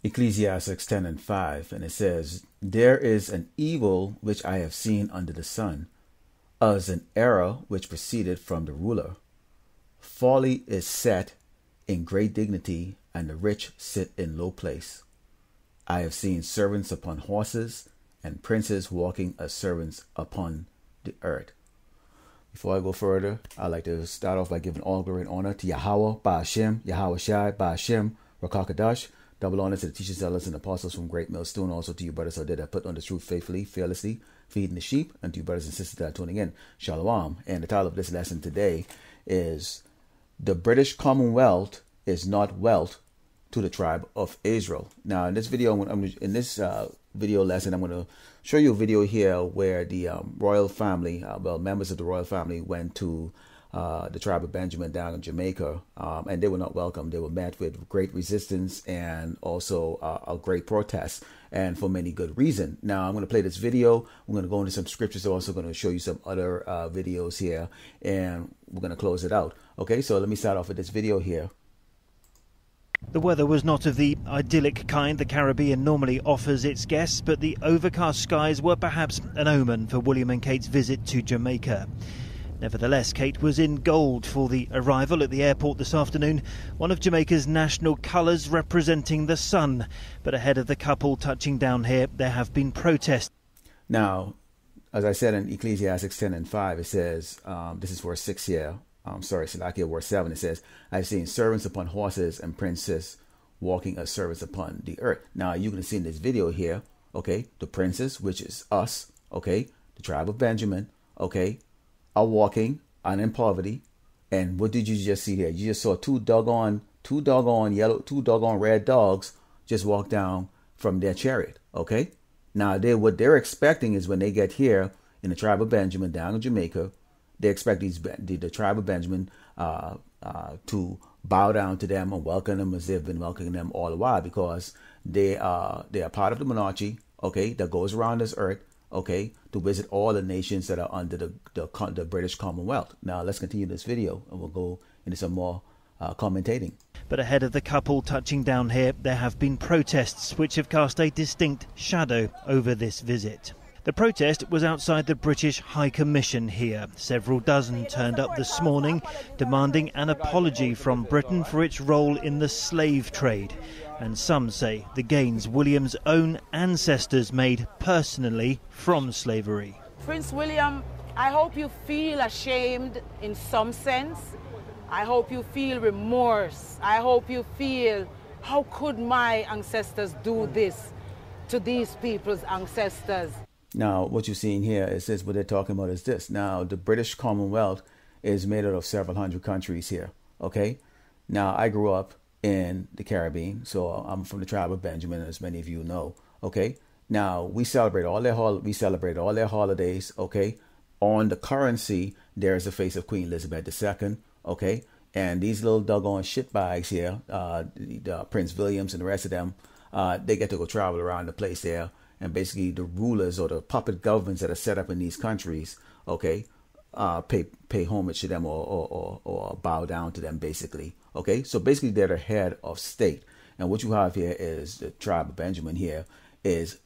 Ecclesiastes 10 and 5, and it says, "There is an evil which I have seen under the sun, as an error which proceeded from the ruler. Folly is set in great dignity, and the rich sit in low place. I have seen servants upon horses, and princes walking as servants upon the earth." Before I go further, I'd like to start off by giving all glory and honor to Yahweh, Ba'ashem, Yahweh Shai, Ba'ashem, Rakakadash. Double honor to the teachers, elders, and apostles from Great Millstone. Also to you brothers out there that put on the truth faithfully, fearlessly, feeding the sheep. And to you brothers and sisters that are tuning in. Shalom. And the title of this lesson today is "The British Commonwealth is Not Wealth to the Tribe of Israel." Now in this video, video lesson, I'm going to show you a video here where the royal family, members of the royal family went to the tribe of Benjamin down in Jamaica, and they were not welcome. They were met with great resistance and also a great protest, and for many good reason. Now I'm going to play this video. I'm going to go into some scriptures. I'm also going to show you some other videos here, and we're going to close it out. Okay, so let me start off with this video here. The weather was not of the idyllic kind the Caribbean normally offers its guests, but the overcast skies were perhaps an omen for William and Kate's visit to Jamaica. Nevertheless, Kate was in gold for the arrival at the airport this afternoon, one of Jamaica's national colours representing the sun. But ahead of the couple touching down here, there have been protests. Now, as I said in Ecclesiastes 10 and 5, it says, this is verse 6 here. Salakia, verse 7, it says, "I've seen servants upon horses and princes walking as servants upon the earth." Now, you can see in this video here, okay, the princes, which is us, okay, the tribe of Benjamin, okay, are walking and in poverty. And what did you just see there? You just saw two doggone red dogs just walk down from their chariot, okay? Now, what they're expecting is when they get here in the tribe of Benjamin down in Jamaica, they expect the tribe of Benjamin to bow down to them and welcome them as they've been welcoming them all the while, because they are part of the monarchy, okay, that goes around this earth, okay, to visit all the nations that are under the British Commonwealth. Now let's continue this video and we'll go into some more commentating. But ahead of the couple touching down here, there have been protests which have cast a distinct shadow over this visit. The protest was outside the British High Commission here. Several dozen turned up this morning, demanding an apology from Britain for its role in the slave trade. And some say the gains William's own ancestors made personally from slavery. Prince William, I hope you feel ashamed in some sense. I hope you feel remorse. I hope you feel, how could my ancestors do this to these people's ancestors? Now, what you're seeing here is this, what they're talking about is this. Now, the British Commonwealth is made out of several hundred countries here, okay? Now, I grew up in the Caribbean, so I'm from the tribe of Benjamin, as many of you know, okay? Now, we celebrate all their holidays, okay? On the currency, there is the face of Queen Elizabeth II, okay? And these little doggone shitbags here, the Prince Williams and the rest of them, they get to go travel around the place there. And basically the rulers or the puppet governments that are set up in these countries, okay, pay homage to them or bow down to them, basically. Okay, so basically they're the head of state. And what you have here is the tribe of Benjamin here is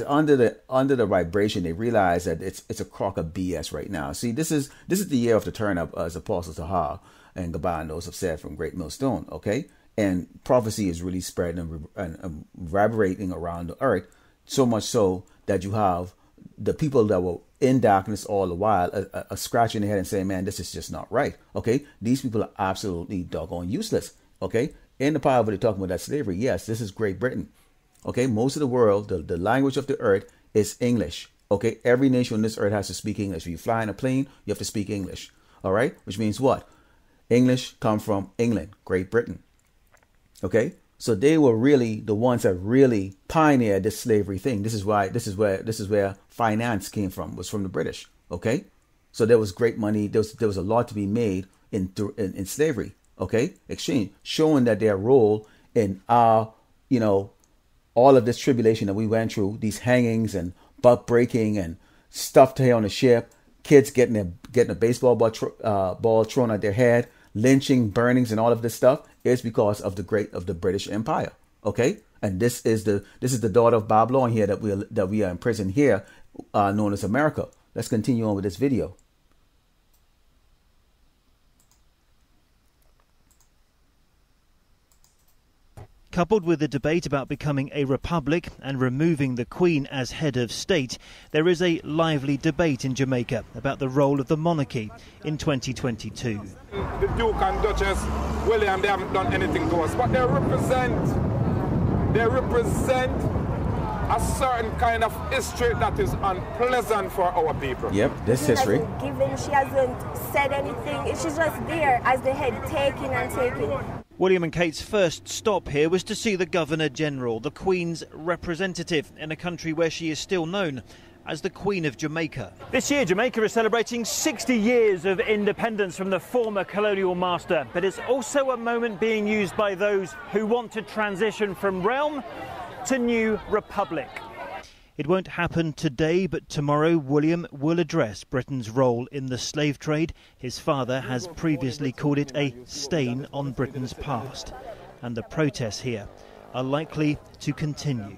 under the vibration. They realize that it's a crock of BS right now. See, this is the year of the turn up, as Apostle Tahar and Gaban those have said from Great Millstone. Okay, and prophecy is really spreading and reverberating around the earth. So much so that you have the people that were in darkness all the while scratching their head and saying, man, this is just not right. Okay, these people are absolutely doggone useless. Okay, in the Bible, they're talking about that slavery. Yes, this is Great Britain. Okay, most of the world, the language of the earth is English. Okay, every nation on this earth has to speak English. If you fly in a plane, you have to speak English. All right, which means what? English come from England, Great Britain. Okay. So they were really the ones that really pioneered this slavery thing. This is where finance came from, was from the British. Okay, so there was great money. There was a lot to be made in slavery. Okay, exchange, showing that their role in our, all of this tribulation that we went through, these hangings and butt breaking and stuff here on the ship, kids getting a baseball ball thrown at their head, lynching, burnings, and all of this stuff is because of the British Empire. Okay, And this is the daughter of Babylon here that we are in prison here, known as America. Let's continue on with this video. Coupled with the debate about becoming a republic and removing the Queen as head of state, there is a lively debate in Jamaica about the role of the monarchy in 2022. The Duke and Duchess, William, they haven't done anything to us, but they represent a certain kind of history that is unpleasant for our people. Yep, this history. She hasn't said anything. She's just there as the head, taking and taking. William and Kate's first stop here was to see the Governor-General, the Queen's representative, in a country where she is still known as the Queen of Jamaica. This year, Jamaica is celebrating 60 years of independence from the former colonial master, but it's also a moment being used by those who want to transition from realm to new republic. It won't happen today, but tomorrow William will address Britain's role in the slave trade. His father has previously called it a stain on Britain's past, and the protests here are likely to continue.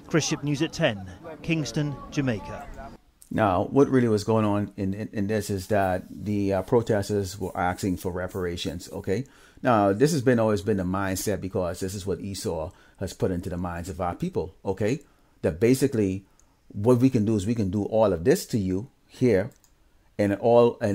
Chris Ship News at 10, Kingston, Jamaica. Now, what really was going on in this is that the protesters were asking for reparations, okay? Now, this has always been the mindset, because this is what Esau has put into the minds of our people, okay? That basically what we can do is we can do all of this to you here, and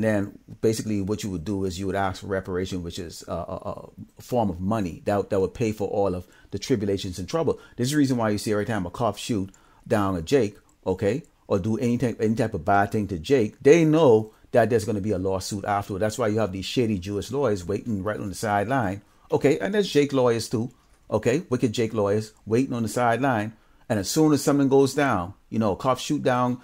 then basically what you would do is you would ask for reparation, which is a form of money that would pay for all of the tribulations and trouble. This is the reason why you see every time a cop shoot down a Jake, okay, or do any type of bad thing to Jake, they know that there's going to be a lawsuit afterward. That's why you have these shady Jewish lawyers waiting right on the sideline, okay, and there's Jake lawyers too, okay, wicked Jake lawyers waiting on the sideline. And as soon as something goes down, you know, cops shoot down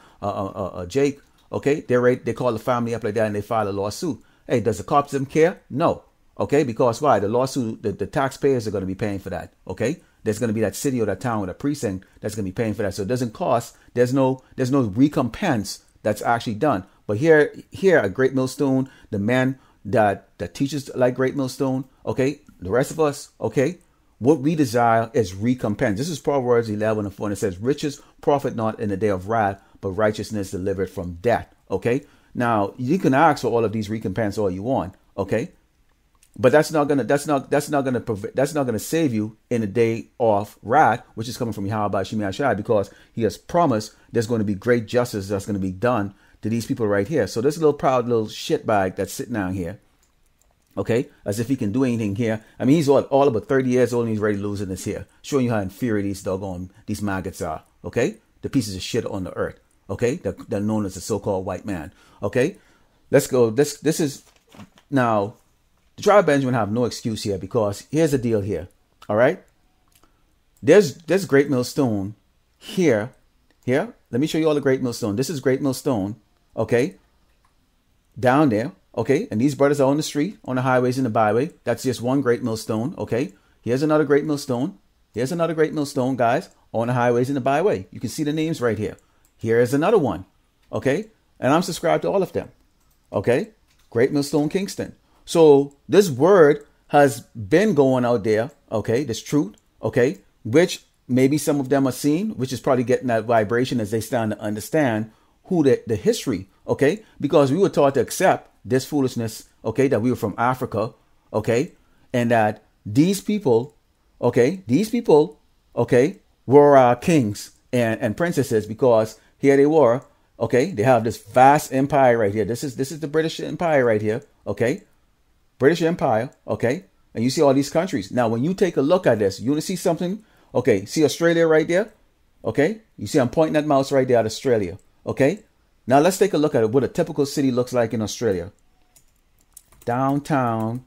Jake, okay, they call the family up like that and they file a lawsuit. Hey, does the cops even care? No. Okay, because why? The lawsuit, the taxpayers are going to be paying for that. Okay, there's going to be that city or that town or that precinct that's going to be paying for that. So it doesn't cost. There's no recompense that's actually done. But here at Great Millstone, the man that teaches like Great Millstone, okay, the rest of us, okay, what we desire is recompense. This is Proverbs 11:4, and it says, riches profit not in the day of wrath, but righteousness delivered from death. Okay. Now you can ask for all of these recompense all you want. Okay. But that's not gonna save you in the day of wrath, which is coming from Yahweh Shemi Ashai, because he has promised there's going to be great justice that's going to be done to these people right here. So this little proud little shitbag that's sitting down here, okay, as if he can do anything here. I mean, he's all about 30 years old and he's ready to lose in this here, showing you how inferior these maggots are. Okay, the pieces of shit on the earth. Okay, they're known as the so-called white man. Okay, let's go. This is now. The tribe of Benjamin have no excuse here, because here's the deal here. All right. There's Great Millstone here. Here. Let me show you all the Great Millstone. This is Great Millstone. Okay. Down there. Okay. And these brothers are on the street, on the highways and the byway. That's just one Great Millstone. Okay. Here's another Great Millstone. Here's another Great Millstone, guys, on the highways and the byway. You can see the names right here. Here's another one. Okay. And I'm subscribed to all of them. Okay. Great Millstone, Kingston. So this word has been going out there, okay, this truth, okay, which maybe some of them are seeing, which is probably getting that vibration as they stand to understand who the history, okay, because we were taught to accept this foolishness, okay, that we were from Africa, okay, and that these people, okay, were our kings and princesses, because here they were, okay, they have this vast empire right here. This is the British Empire right here, okay. British Empire, okay? And you see all these countries. Now, when you take a look at this, you want to see something? Okay, see Australia right there? Okay? You see I'm pointing that mouse right there at Australia, okay? Now, let's take a look at what a typical city looks like in Australia. Downtown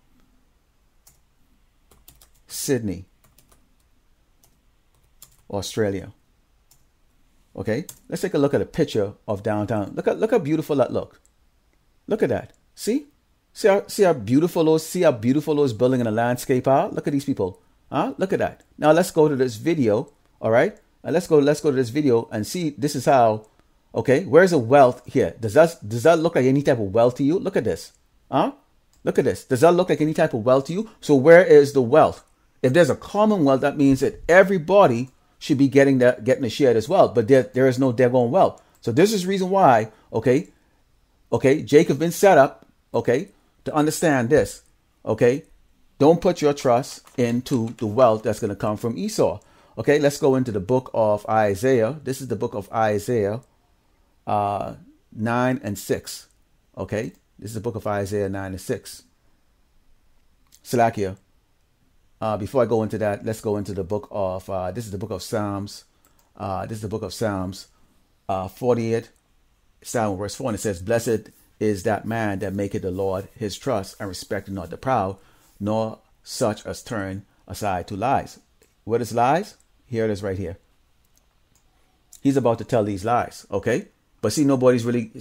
Sydney, Australia. Okay? Let's take a look at a picture of downtown. Look how beautiful that looks. Look at that. See? See how beautiful those building in the landscape are. Look at these people. Look at that. Now let's go to this video. All right. And let's go to this video and see. This is how. Okay. Where's the wealth here? Does that look like any type of wealth to you? Look at this. Look at this. Does that look like any type of wealth to you? So where is the wealth If there's a commonwealth, that means that everybody should be getting a share as well. But there is no daggone wealth. So this is the reason why, okay, Jacob been set up, okay, to understand this, okay. Don't put your trust into the wealth that's going to come from Esau. Okay, let's go into the book of Isaiah. This is the book of Isaiah 9 and 6. Okay, this is the book of Isaiah 9 and 6. Salakia. Before I go into that, let's go into the book of, this is the book of Psalms. This is the book of Psalms 48, Psalm verse 4. And it says, blessed is that man that maketh the Lord his trust and respecteth not the proud, nor such as turn aside to lies. What is lies? Here it is right here. He's about to tell these lies, okay? But see, nobody's really,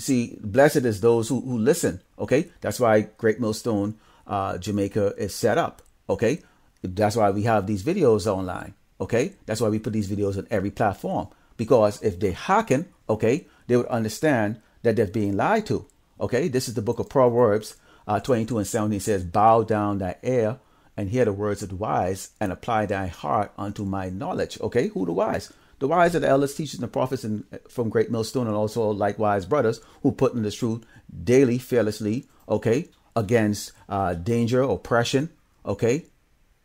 blessed is those who listen, okay? That's why Great Millstone, Jamaica is set up, okay? That's why we have these videos online, okay? That's why we put these videos on every platform. Because if they're hacking, okay, they would understand that they're being lied to, okay? This is the book of Proverbs 22 and 17 says, bow down thy ear and hear the words of the wise and apply thy heart unto my knowledge. Okay, who the wise? The wise are the elders, teachers, and the prophets from Great Millstone, and also likewise brothers who put in the truth daily, fearlessly, okay, against danger, oppression, okay,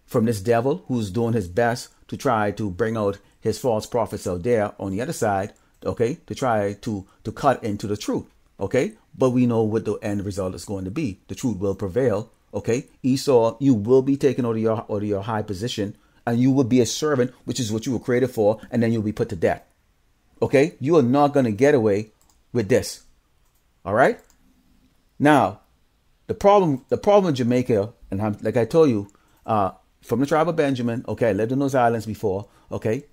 from this devil who's doing his best to try to bring out his false prophets out there on the other side, okay, to try to cut into the truth, okay. But we know what the end result is going to be. The truth will prevail. Okay, Esau, you will be taken out of your high position, and you will be a servant, which is what you were created for, and then you'll be put to death. Okay, you are not going to get away with this. All right. Now, the problem in Jamaica, and like I told you, from the tribe of Benjamin. Okay, I lived in those islands before. Okay,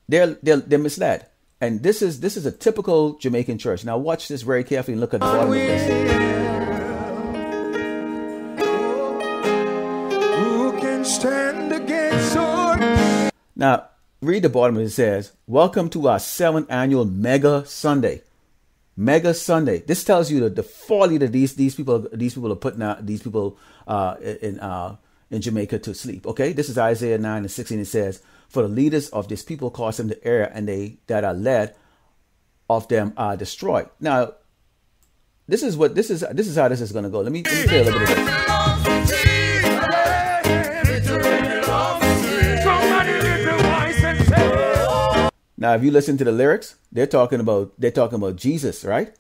they're misled. And this is a typical Jamaican church. Now watch this very carefully and look at the bottom of this. Who can stand against your... Now read the bottom of it. It says, welcome to our 7th annual Mega Sunday. Mega Sunday. This tells you the folly that these people are putting out, these people in Jamaica to sleep. Okay, this is Isaiah 9 and 16. It says, for the leaders of this people cause them to err, and they that are led of them are destroyed. Now, this is how this is going to go. Let me play a little bit of this. Now, if you listen to the lyrics, they're talking about Jesus, right?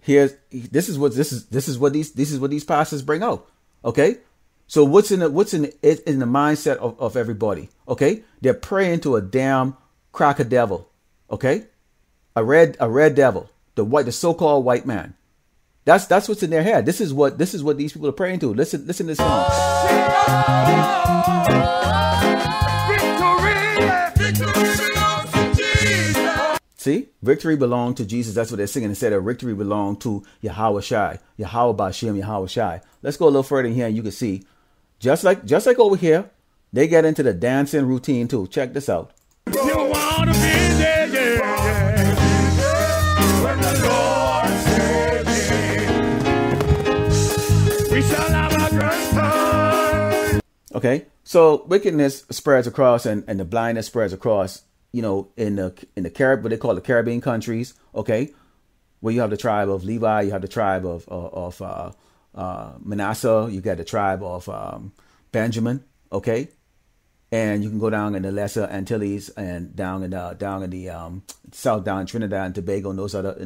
This is what these pastors bring out. Okay. So what's in the mindset of everybody? Okay, they're praying to a damn cracker devil. Okay, a red devil, the so-called white man. That's what's in their head. This is what these people are praying to. Listen to this song. See, victory belonged to Jesus. That's what they're singing. Instead of victory belonged to Yahweh Shai, Yahweh Bashem, Yahweh Shai. Let's go a little further in here, and you can see. Just like over here, they get into the dancing routine too. Check this out. You wanna be there, yeah. When the Lord saves me, we shall have a great time. Okay, so wickedness spreads across, and the blindness spreads across. You know, in the Carib, what they call the Caribbean countries. Okay, where you have the tribe of Levi, you have the tribe of Manasseh, you got the tribe of Benjamin, okay, and you can go down in the Lesser Antilles and down in the south, down in Trinidad and Tobago and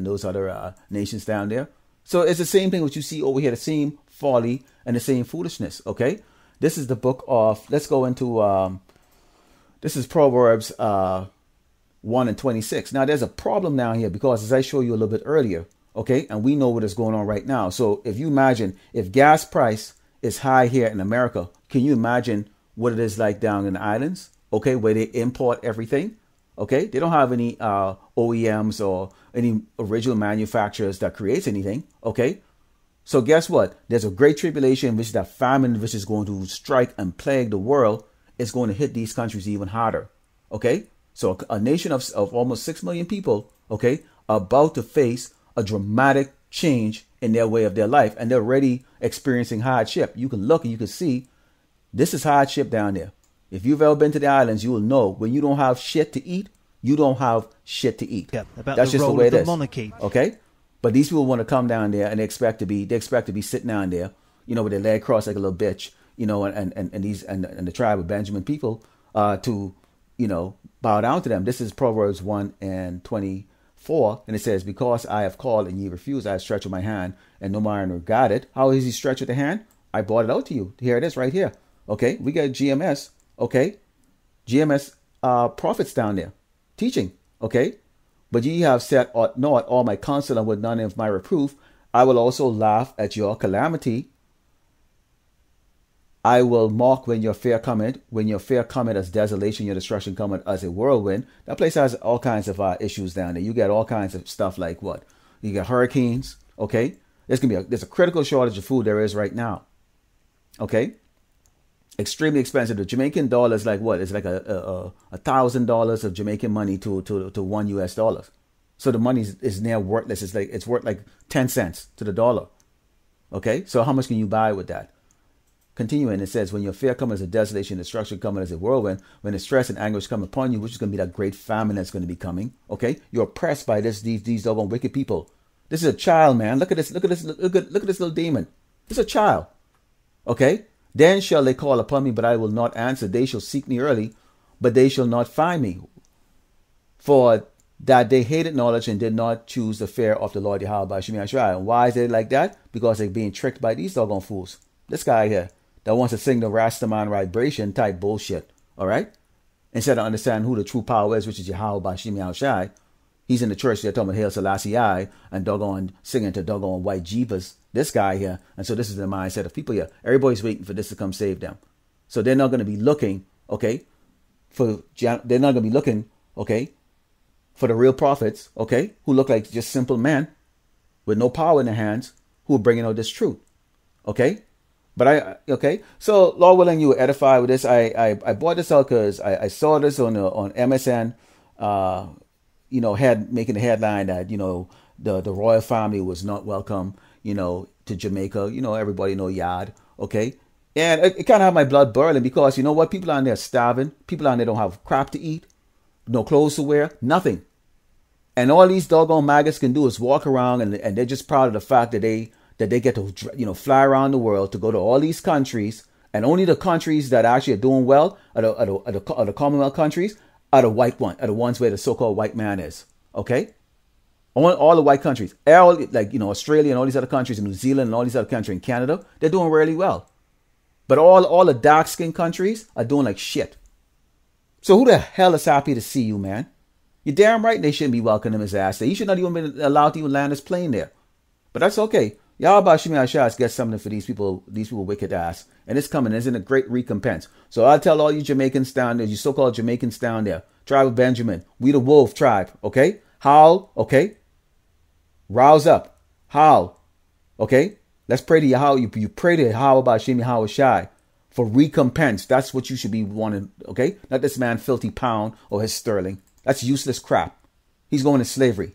those other nations down there. So it's the same thing what you see over here, the same folly and the same foolishness. Okay, this is the book of. Let's go into. This is Proverbs 1 and 26. Now there's a problem down here because as I showed you a little bit earlier. Okay, and we know what is going on right now. So if you imagine if gas price is high here in America, can you imagine what it is like down in the islands? Okay, where they import everything. Okay, they don't have any OEMs or any original manufacturers that creates anything. Okay, so guess what? There's a great tribulation, which is that famine, which is going to strike and plague the world. It's going to hit these countries even harder. Okay, so a nation of almost 6 million people. Okay, about to face a dramatic change in their way of their life, and they're already experiencing hardship. You can look and you can see This is hardship down there. If you've ever been to the islands, you will know when you don't have shit to eat, you don't have shit to eat. Yeah, about That's the just role the way of it the is. monarchy. Okay? But these people want to come down there and they expect to be sitting down there, you know, with their leg crossed like a little bitch, you know, and the tribe of Benjamin people to, you know, bow down to them. This is Proverbs 1:24, and it says, because I have called and ye refuse, I have stretched my hand and no man regard it. How is he stretched with the hand? I brought it out to you. Here it is right here. Okay, we got GMS, okay? GMS prophets down there teaching, okay? But ye have said not all my counsel and with none of my reproof. I will also laugh at your calamity. I will mock when your fear cometh. When your fear cometh as desolation, your destruction cometh as a whirlwind. That place has all kinds of issues down there. You get all kinds of stuff like what? You get hurricanes, okay? There's a critical shortage of food there is right now, okay? Extremely expensive. The Jamaican dollar is like what? It's like $1,000 of Jamaican money to $1 US. So the money is near worthless. It's worth like 10 cents to the dollar. Okay, so how much can you buy with that? Continuing, it says, when your fear comes as a desolation, destruction comes as a whirlwind, when the stress and anguish come upon you, which is going to be that great famine that's going to be coming. Okay, you're oppressed by these doggone wicked people. This is a child, man. Look at this little demon. It's a child. Okay. Then shall they call upon me, but I will not answer. They shall seek me early, but they shall not find me. For that they hated knowledge and did not choose the fear of the Lord Yahweh by Shemi Ashrai. And why is it like that? Because they're being tricked by these doggone fools. This guy here that wants to sing the Rastaman vibration type bullshit. All right? Instead of understanding who the true power is, which is Yahweh by Shemi Ashrai. He's in the church, they're talking about Hail Selassie I and doggone singing to doggone white jeebas. This guy here. And so this is the mindset of people here. Everybody's waiting for this to come save them. So they're not going to be looking, okay, they're not going to be looking, okay, for the real prophets, okay, who look like just simple men with no power in their hands who are bringing out this truth, okay. But so Lord willing, you were edified with this. I bought this out because I saw this on MSN, you know, making the headline that, you know, the royal family was not welcome, you know, to Jamaica. You know, everybody know Yard, okay? And it kind of had my blood boiling because, you know what? People down there are starving. People down there don't have crap to eat, no clothes to wear, nothing. And all these doggone maggots can do is walk around and they're just proud of the fact that they get to, you know, fly around the world to go to all these countries. And only the countries that actually are doing well are the Commonwealth countries are the white one, are the ones where the so-called white man is, okay? All the white countries, like, you know, Australia and all these other countries, and New Zealand and all these other countries, in Canada, they're doing really well. But all the dark-skinned countries are doing like shit. So who the hell is happy to see you, man? You're damn right they shouldn't be welcoming his ass there. He should not even been allowed to even land his plane there. But that's okay. Yahweh Shemi Ashaz gets something for these people wicked ass. And it's coming. It's in a great recompense. So I'll tell all you Jamaicans down there, you so-called Jamaicans down there, tribe of Benjamin, we the wolf tribe, okay? Howl, okay? Rouse up. Howl, okay? Let's pray to Yahweh. You pray to Yahweh Shemi Hawashai for recompense. That's what you should be wanting, okay? Not this man filthy pound or his sterling. That's useless crap. He's going to slavery.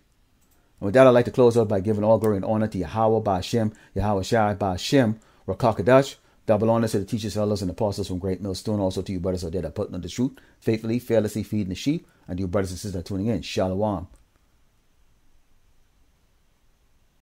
And with that, I'd like to close out by giving all glory and honor to Yahweh Ba'Shem, Yahweh Shai Ba'Shem, Rakakadash. Double honor to the teachers, elders, and apostles from Great Millstone. Also to you brothers out there that put on the truth, faithfully, fearlessly feeding the sheep. And to you brothers and sisters that are tuning in. Shalom.